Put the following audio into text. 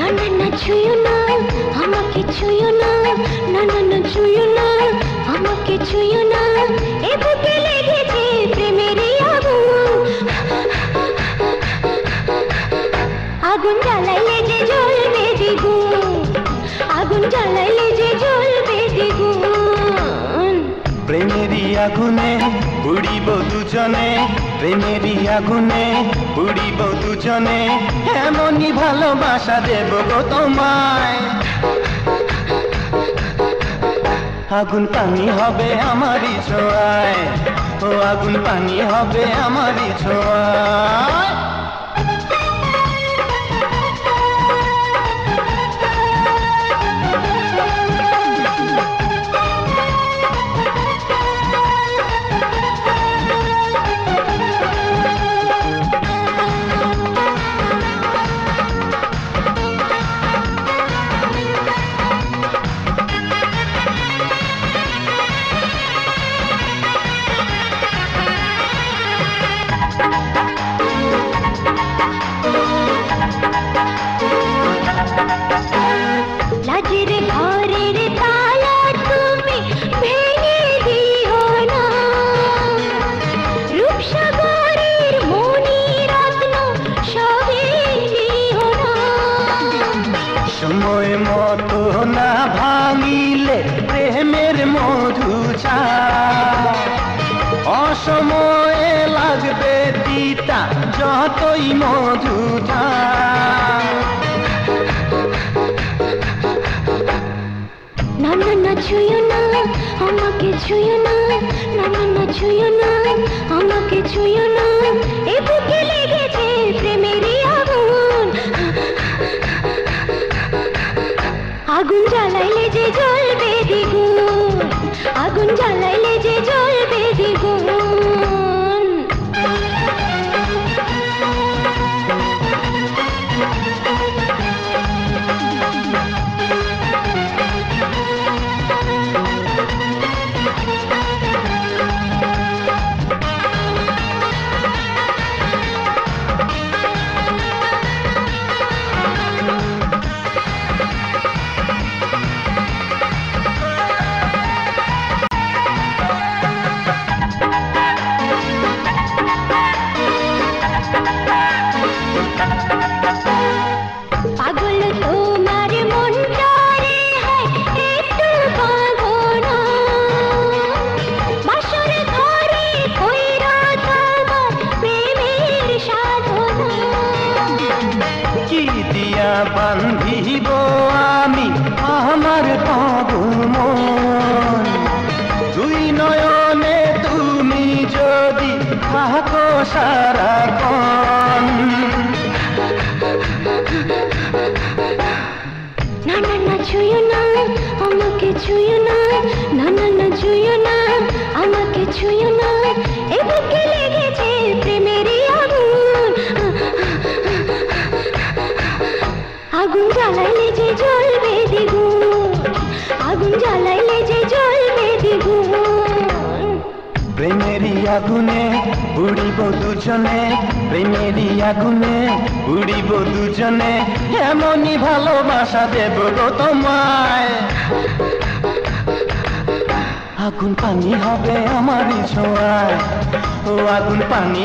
না না ছুঁয়ো না আমাকে ছুঁয়ো না, না না না ছুঁয়ো না আমাকে ছুঁয়ো না, এ বুকে লেগেছে প্রেমেরই আগুন, আগুন জ্বালাইলে যে জ্বলবে দ্বিগুণ, আগুন জ্বালাইলে যে জ্বলবে দ্বিগুণ। প্রেমেরই আগুনে পুড়িব দুজনে, প্রেমেরই আগুনে পুড়িব দুজনে, এমনই ভালোবাসা দেব গো তোমায়। আগুন পানি হবে আমারই ছোঁয়ায়, ও আগুন পানি হবে আমারই ছোঁয়ায়। লাজের ঘরের তালা তুমি ভেঙে দিও না, রূপসাগরের মণি রত্ন সবই দিও না। সময় মতো না ভাঙিলে প্রেমের মধু চা, অসময়ে লাগবে তিতা যতই মধুটা। না না না ছুঁয়ো না আমাকে ছুঁয়ো না, না না না ছুঁয়ো না আমাকে ছুঁয়ো না, এ বুকে লেগেছে প্রেমেরই আগুন, আগুন জ্বালাইলে যে জ্বলবে দ্বিগুণ, আগুন জ্বালাইলে যে জ্বলবে দ্বিগুণ। পাগল তোমার মনটারে হয় একটু পাগনা, বাসর ঘরে কইরা তোমার প্রেমের সাধনা। কি দিয়া বান্ধিব আমি আমার পাগল মন, দুই নয়নে তুমি যদি থাকো সারাক্ষণ। না না না ছুঁয়ো না আমাকে ছুঁয়ো না, না না না ছুঁয়ো না আমাকে ছুঁয়ো না, এ বুকে লেগেছে প্রেমেরই আগুন, আগুন জ্বালাইলে যে জ্বলবে দ্বিগুণ, আগুন জ্বালাইলে যে জ্বলবে দ্বিগুণ। প্রেমেরই আগুনে পুড়িব দুজনে, প্রেমেরই আগুনে পুড়িব দুজনে, এমনই ভালোবাসা দেব গো তোমায়। আগুন পানি হবে আমারই ছোঁয়ায়, ও আগুন পানি